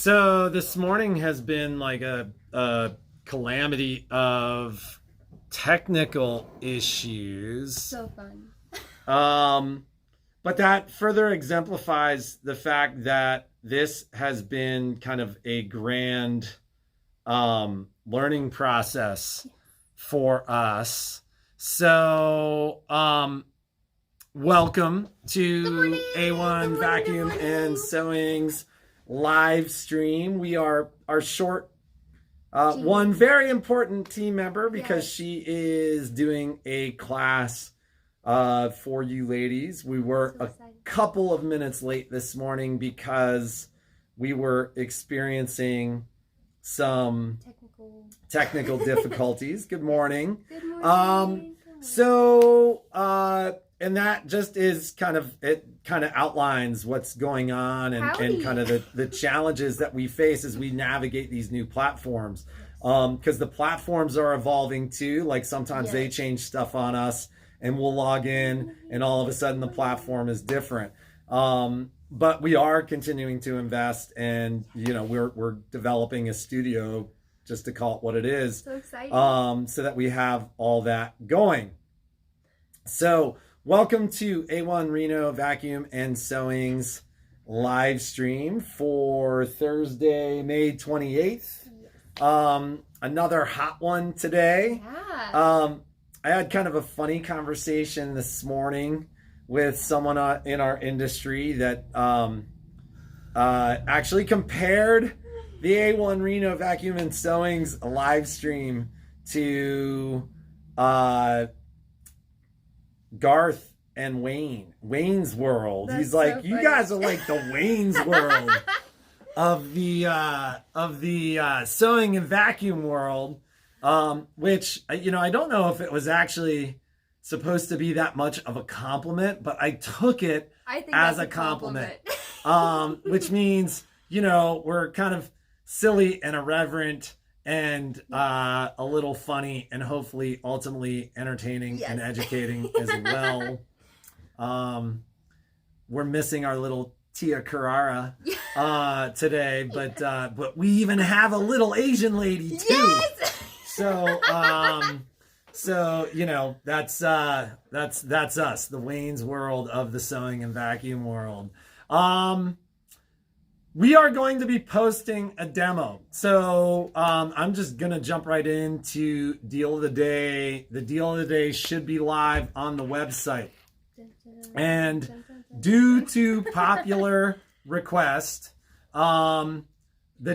So this morning has been like a calamity of technical issues. So fun. Um, but that further exemplifies the fact that this has been kind of a grand learning process for us. So, welcome to A1 Vacuum and Sewing's live stream. We are our short one very important team member because she is doing a class for you ladies. We were a couple of minutes late this morning because we were experiencing some technical difficulties. Good morning. Good morning. And that just is kind of outlines what's going on and kind of the challenges that we face as we navigate these new platforms. Because the platforms are evolving too. Like sometimes they change stuff on us and we'll log in and all of a sudden the platform is different. But we are continuing to invest, and we're developing a studio, just to call it what it is. So exciting. So that we have all that going. So welcome to A1 Reno Vacuum and Sewing's live stream for Thursday, May 28th. Another hot one today. Yeah. I had kind of a funny conversation this morning with someone in our industry that actually compared the A1 Reno Vacuum and Sewing's live stream to Garth and Wayne's World. That's He's like, so you funny. guys are like the Wayne's World of the sewing and vacuum world, which I don't know if it was actually supposed to be that much of a compliment, but I took it I think as that's a compliment. compliment. Which means we're kind of silly and irreverent and a little funny and hopefully ultimately entertaining and educating as well. We're missing our little Tia Carrara today, but we even have a little Asian lady too. Yes! So that's us, the Wayne's World of the sewing and vacuum world. We are going to be posting a demo. So I'm just going to jump right into deal of the day. The deal of the day should be live on the website. And due to popular request, the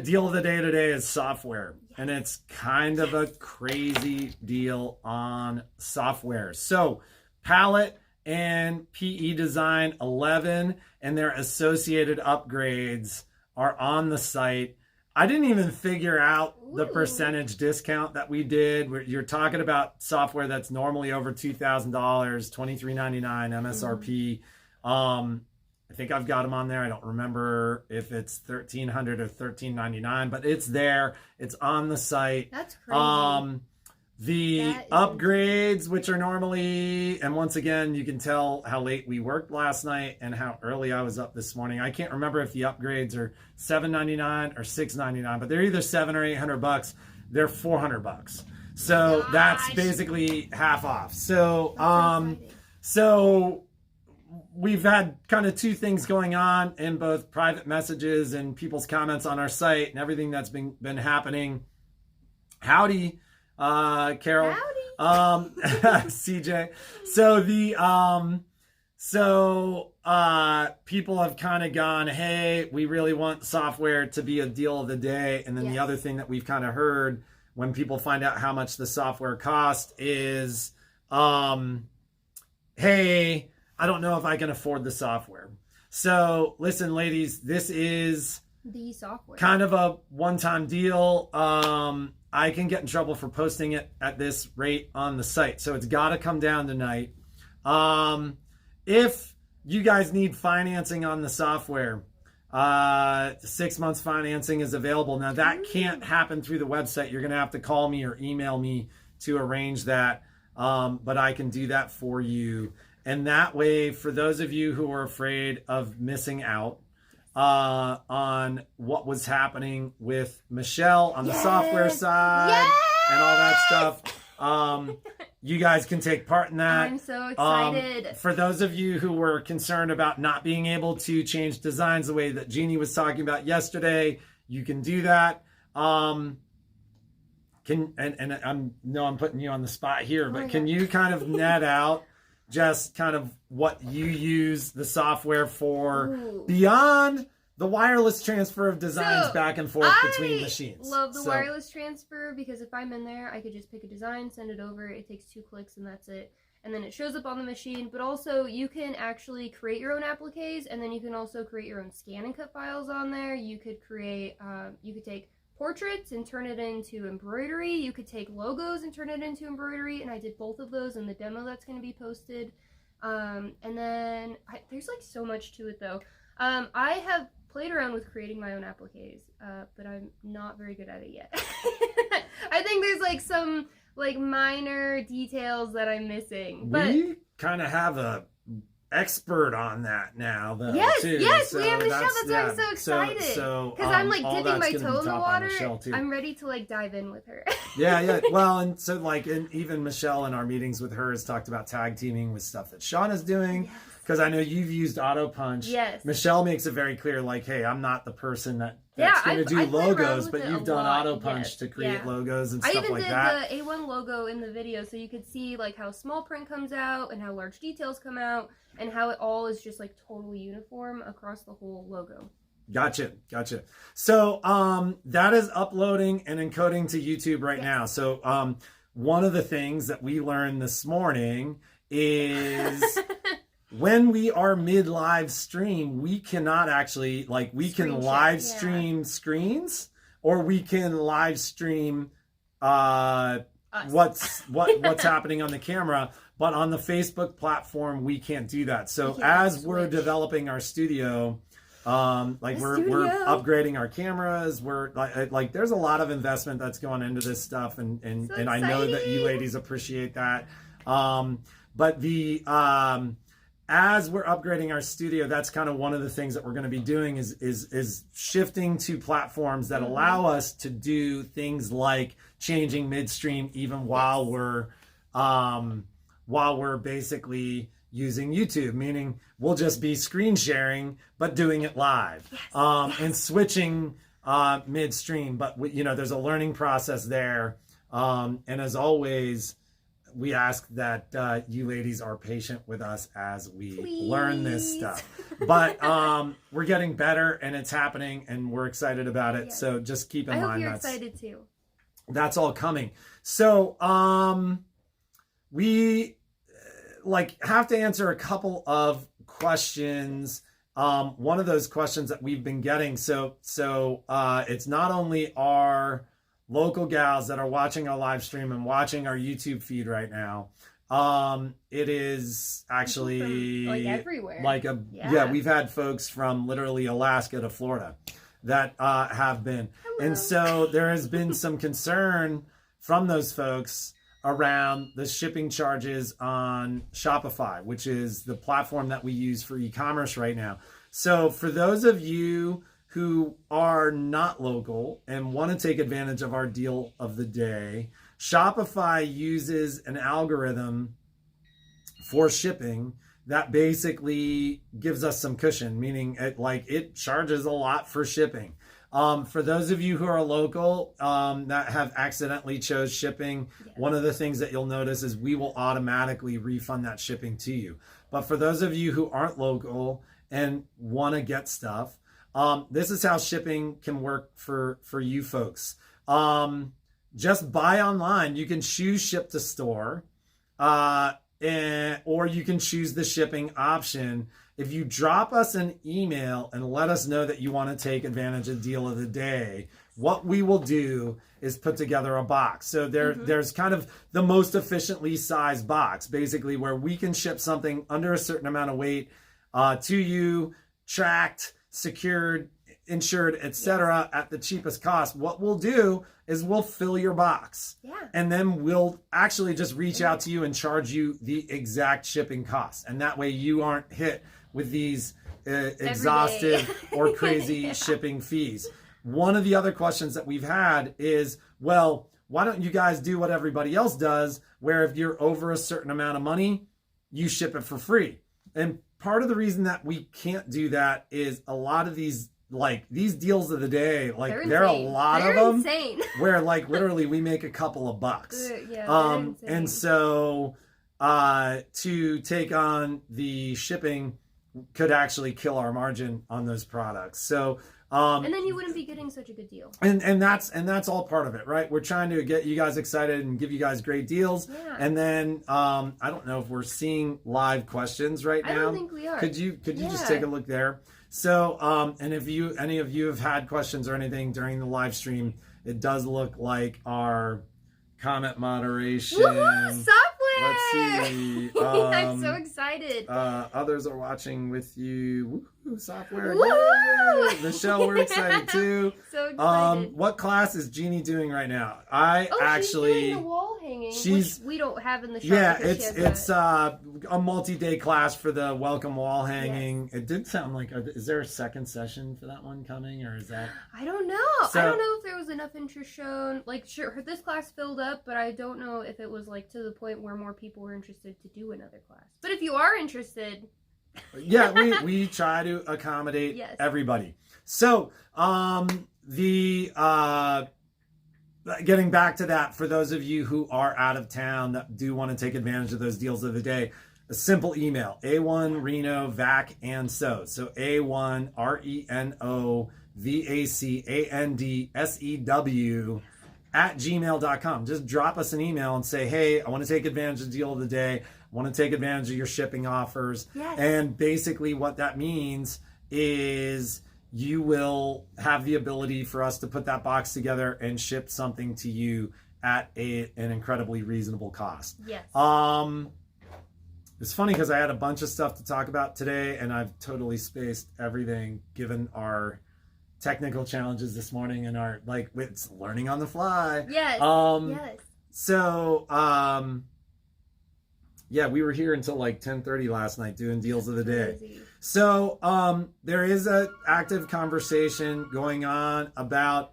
deal of the day today is software. And it's kind of a crazy deal on software. So Palette and PE Design 11 and their associated upgrades are on the site. I didn't even figure out the percentage discount that we did. You're talking about software that's normally over $2,000, $23.99 MSRP. I think I've got them on there. I don't remember if it's $1,300 or $1,399, but it's there. It's on the site. That's crazy. The upgrades, which are normally, and once again, you can tell how late we worked last night and how early I was up this morning. I can't remember if the upgrades are $799 or $699, but they're either $700 or $800. They're $400. So that's basically half off. So we've had kind of two things going on in both private messages and people's comments on our site and everything that's been happening. Howdy, Carol. Howdy. CJ. So people have kind of gone, hey, we really want software to be a deal of the day. And then the other thing that we've kind of heard when people find out how much the software costs is, hey, I don't know if I can afford the software. So listen, ladies, this is the software. kind of a one-time deal. I can get in trouble for posting it at this rate on the site. So it's got to come down tonight. If you guys need financing on the software, 6 months financing is available. Now that can't happen through the website. You're going to have to call me or email me to arrange that. But I can do that for you. And that way, for those of you who are afraid of missing out, on what was happening with Michelle on the software side and all that stuff. You guys can take part in that. I'm so excited. For those of you who were concerned about not being able to change designs the way that Jeannie was talking about yesterday, you can do that. I'm putting you on the spot here, but can you kind of net out just kind of what you use the software for beyond the wireless transfer of designs back and forth between machines? I love the wireless transfer because if I'm in there, I could just pick a design, send it over. It takes 2 clicks and that's it. And then it shows up on the machine. But also you can actually create your own appliques, and then you can also create your own scan and cut files on there. You could create, you could take portraits and turn it into embroidery. You could take logos and turn it into embroidery, and I did both of those in the demo that's going to be posted. And then there's like so much to it though. I have played around with creating my own appliques, but I'm not very good at it yet. I think there's like some like minor details that I'm missing. But we kind of have a expert on that now, though. Yes, too. yes, So we have Michelle. That's why I'm so excited. Because I'm like all dipping my that's gonna toe be in the top on water. Michelle, too. I'm ready to like dive in with her. Yeah. Well, and so like, and even Michelle in our meetings with her has talked about tag teaming with stuff that Sean is doing. Because I know you've used Auto Punch. Yes. Michelle makes it very clear, like, hey, I'm not the person that's going to do logos, but you've done Auto Punch to create logos and stuff like that. I even did the A1 logo in the video, so you could see like how small print comes out and how large details come out and how it all is just like totally uniform across the whole logo. Gotcha. So that is uploading and encoding to YouTube right now. So one of the things that we learned this morning is when we are mid live stream, we cannot actually we can live stream screens, or we can live stream what's happening on the camera, but on the Facebook platform we can't do that. So as we're developing our studio, we're upgrading our cameras, we're like there's a lot of investment that's going into this stuff, and I know that you ladies appreciate that. But as we're upgrading our studio, that's kind of one of the things that we're going to be doing is shifting to platforms that allow us to do things like changing midstream even while we're basically using YouTube, meaning we'll just be screen sharing but doing it live, and switching midstream. But there's a learning process there, and as always, we ask that you ladies are patient with us as we learn this stuff. But we're getting better, and it's happening, and we're excited about it. Yes. So just keep in mind. I hope you're excited too. That's all coming. So we have to answer a couple of questions. One of those questions that we've been getting. So it's not only our local gals that are watching our live stream and watching our YouTube feed right now. It is actually from, everywhere. We've had folks from literally Alaska to Florida that have been. Hello. And so there has been some concern from those folks around the shipping charges on Shopify, which is the platform that we use for e-commerce right now. So for those of you who are not local and want to take advantage of our deal of the day, Shopify uses an algorithm for shipping that basically gives us some cushion, meaning it charges a lot for shipping. For those of you who are local that have accidentally chose shipping, one of the things that you'll notice is we will automatically refund that shipping to you. But for those of you who aren't local and want to get stuff, this is how shipping can work for you folks. Just buy online. You can choose ship to store, or you can choose the shipping option. If you drop us an email and let us know that you want to take advantage of deal of the day, what we will do is put together a box. So there's kind of the most efficiently sized box, basically, where we can ship something under a certain amount of weight to you, tracked, secured, insured, etc., at the cheapest cost. What we'll do is we'll fill your box, and then we'll actually just reach out to you and charge you the exact shipping cost, and that way you aren't hit with these exhaustive or crazy Yeah. shipping fees. One of the other questions that we've had is, well, why don't you guys do what everybody else does, where if you're over a certain amount of money, you ship it for free? And part of the reason that we can't do that is a lot of these deals of the day, like there are a lot They're of them insane. where like literally we make a couple of bucks. Yeah, they're insane. And so to take on the shipping could actually kill our margin on those products. So and then you wouldn't be getting such a good deal. and that's all part of it, right? We're trying to get you guys excited and give you guys great deals. Yeah. And then I don't know if we're seeing live questions right now. I don't think we are. Could you just take a look there? So and if any of you have had questions or anything during the live stream, it does look like our comment moderation. Woohoo! Software! Let's see. I'm so excited. Others are watching with you. Woohoo, software. Woo! Yay! Michelle, we're excited too. So excited. What class is Jeannie doing right now? She's doing the wall hanging, which we don't have in the shop. Yeah, because it's a multi-day class for the welcome wall hanging. Yes. It did sound like, is there a second session for that one coming, or is that? I don't know. So, I don't know if there was enough interest shown. Like, sure, this class filled up, but I don't know if it was like to the point where more people were interested to do another class. But if you are interested, yeah, we try to accommodate everybody. So, getting back to that, for those of you who are out of town that do want to take advantage of those deals of the day, a simple email, A1 Reno VAC and so A1 RENO VACANDSEW @gmail.com. Just drop us an email and say, hey, I want to take advantage of the deal of the day. I want to take advantage of your shipping offers. Yes. And basically what that means is you will have the ability for us to put that box together and ship something to you at an incredibly reasonable cost. Yes. It's funny because I had a bunch of stuff to talk about today and I've totally spaced everything given our technical challenges this morning and our it's learning on the fly. Yes. Yes. So yeah, we were here until like 10:30 last night doing deals of the day. Crazy. So there is an active conversation going on about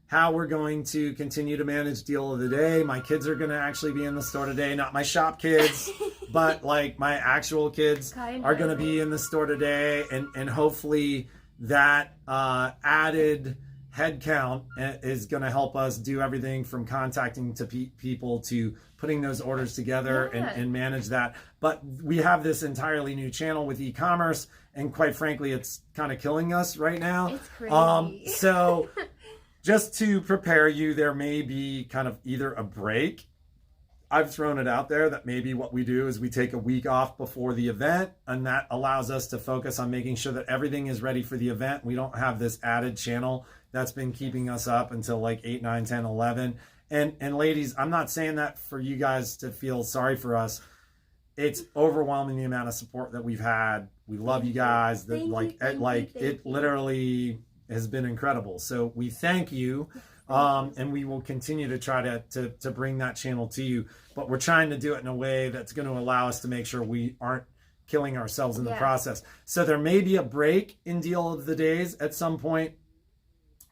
how we're going to continue to manage deal of the day. My kids are going to actually be in the store today, not my shop kids, but like my actual kids are going to be in the store today, and hopefully that added headcount is going to help us do everything from contacting to people to putting those orders together and manage that. But we have this entirely new channel with e-commerce, and quite frankly, it's kind of killing us right now. It's crazy. So just to prepare you, there may be kind of either a break. I've thrown it out there that maybe what we do is we take a week off before the event, and that allows us to focus on making sure that everything is ready for the event. We don't have this added channel that's been keeping us up until like 8, 9, 10, 11. And ladies, I'm not saying that for you guys to feel sorry for us. It's overwhelming the amount of support that we've had. We love you guys. It literally has been incredible. So we thank you. And we will continue to try to bring that channel to you, but we're trying to do it in a way that's going to allow us to make sure we aren't killing ourselves in the process. So there may be a break in deal of the days at some point.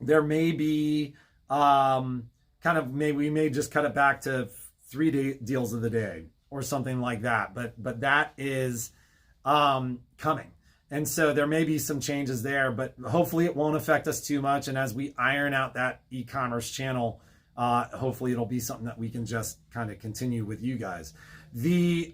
There may be we may just cut it back to 3 deals of the day or something like that. But that is coming. And so there may be some changes there, but hopefully it won't affect us too much. And as we iron out that e-commerce channel, hopefully it'll be something that we can just kind of continue with you guys. Hi,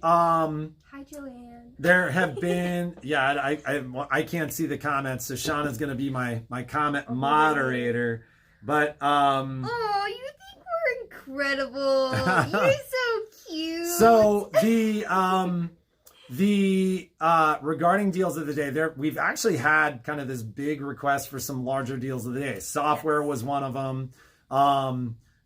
Joanne. There have been, I can't see the comments, so Shauna's going to be my comment moderator. But oh, you think we're incredible? You're so cute. So the regarding deals of the day, we've actually had kind of this big request for some larger deals of the day. Software was one of them.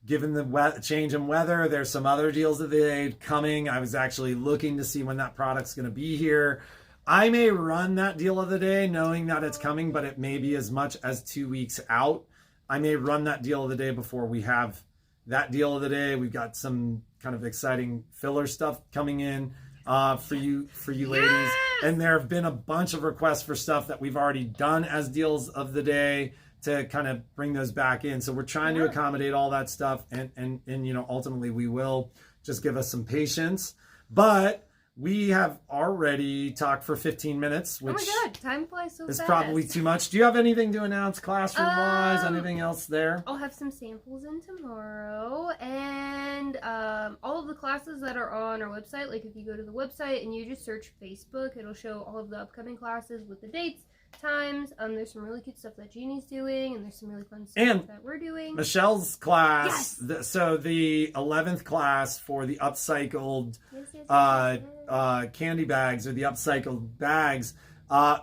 Given the change in weather, there's some other deals of the day coming. I was actually looking to see when that product's going to be here. I may run that deal of the day knowing that it's coming, but it may be as much as 2 weeks out. I may run that deal of the day before we have that deal of the day. We've got some kind of exciting filler stuff coming in for you ladies. And there have been a bunch of requests for stuff that we've already done as deals of the day to kind of bring those back in. So we're trying to accommodate all that stuff, and you know, ultimately we will. Just give us some patience. But we have already talked for 15 minutes, which oh my god, time flies so is fast. probably too much. Do you have anything to announce classroom-wise? Anything else there? I'll have some samples in tomorrow, and all of the classes that are on our website, like if you go to the website and you just search Facebook, it'll show all of the upcoming classes with the dates, times. There's some really cute stuff that Jeannie's doing, and there's some really fun stuff that we're doing. Michelle's class, so the 11th class for the upcycled candy bags, or the upcycled bags,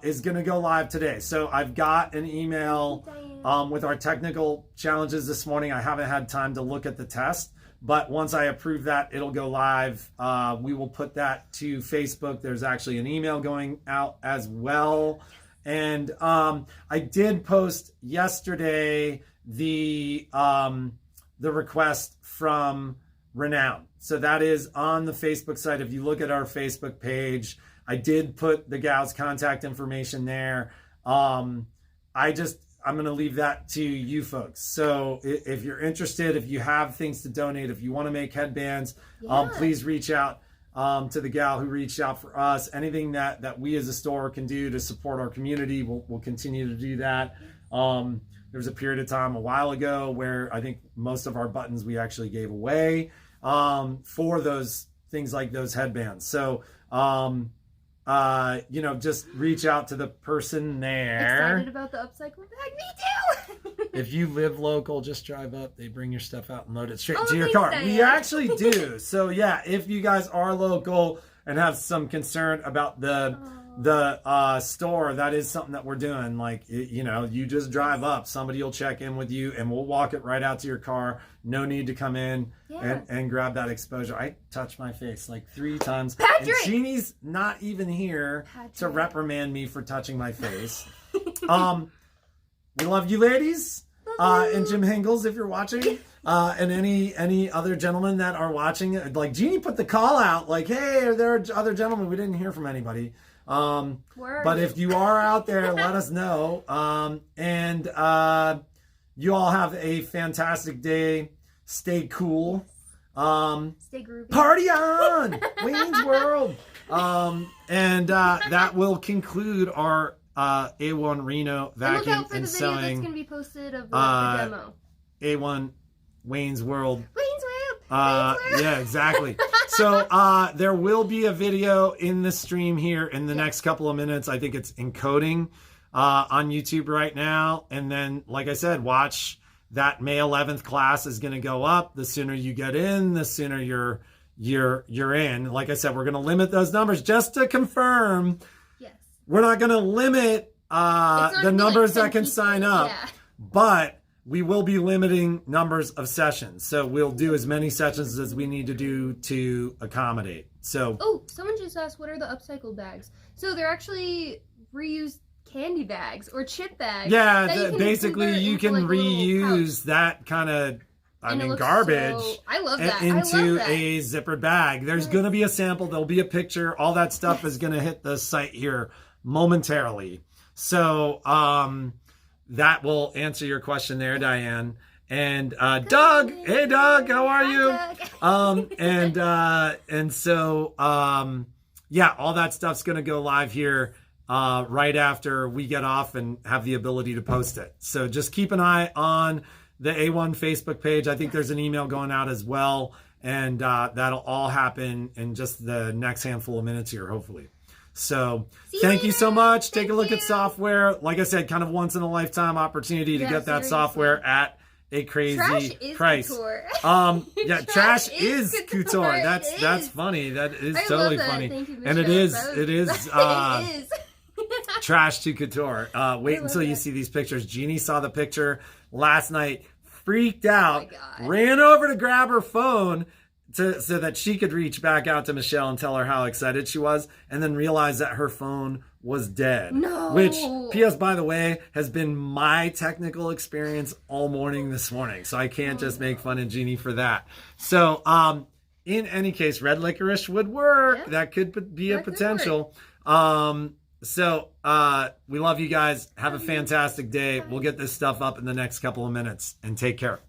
is going to go live today. So I've got an email with our technical challenges this morning. I haven't had time to look at the test, but once I approve that, it'll go live. We will put that to Facebook. There's actually an email going out as well. And I did post yesterday the request from Renown. So that is on the Facebook site. If you look at our Facebook page, I did put the gal's contact information there. I'm going to leave that to you folks. So if you're interested, if you have things to donate, if you want to make headbands, please reach out to the gal who reached out for us. Anything that we as a store can do to support our community, we'll continue to do that. There was a period of time a while ago where I think most of our buttons we actually gave away for those things like those headbands. So, you know, just reach out to the person there. Excited about the upcycle bag? Me too! If you live local, just drive up. They bring your stuff out and load it straight to Oh, your thanks, car. Diane. We actually do. So yeah, if you guys are local and have some concern about the store, that is something that we're doing. Like, you know, you just drive up, somebody will check in with you, and we'll walk it right out to your car. No need to come in and grab that exposure. I touched my face like 3 times. Patrick! And Jeannie's not even here to reprimand me for touching my face. We love you ladies. And Jim Hingles, if you're watching, and any other gentlemen that are watching. Like, Jeannie put the call out, like, hey, are there other gentlemen? We didn't hear from anybody. But if you are out there, let us know. And you all have a fantastic day. Stay cool. Stay groovy. Party on! Wayne's World. And that will conclude our A1 Reno And look vacuum out for the and video that's sewing. going to be posted of the demo. A1 Wayne's World. Wayne's World! Yeah, exactly. So there will be a video in the stream here in the next couple of minutes. I think it's encoding on YouTube right now. And then, like I said, watch that May 11th class is going to go up. The sooner you get in, the sooner you're in. Like I said, we're going to limit those numbers just to confirm. Yes. We're not going to limit the numbers that can sign up, but we will be limiting numbers of sessions. So we'll do as many sessions as we need to do to accommodate. So, oh, someone just asked, what are the upcycled bags? So they're actually reused candy bags or chip bags. Yeah, basically you can reuse that kind of, garbage I love that. into a zippered bag. There's going to be a sample. There'll be a picture. All that stuff is going to hit the site here momentarily. So that will answer your question there, Diane. And Doug, hey Doug, how are you? And so yeah, all that stuff's going to go live here right after we get off and have the ability to post it. So just keep an eye on the A1 Facebook page. I think there's an email going out as well, and that'll all happen in just the next handful of minutes here, hopefully. So thank you so much. Take a look at software. Like I said, kind of once in a lifetime opportunity to get that software at a crazy price. Yeah, trash is couture. That's funny. That is totally funny. And it is trash to couture. Wait until you see these pictures. Jeannie saw the picture last night, freaked out, ran over to grab her phone so that she could reach back out to Michelle and tell her how excited she was, and then realized that her phone was dead. No. Which, P.S. by the way, has been my technical experience all morning this morning. So I can't just make fun of Jeannie for that. So, in any case, red licorice would work. Yeah. That could be a potential. We love you guys. Have a fantastic day. We'll get this stuff up in the next couple of minutes, and take care.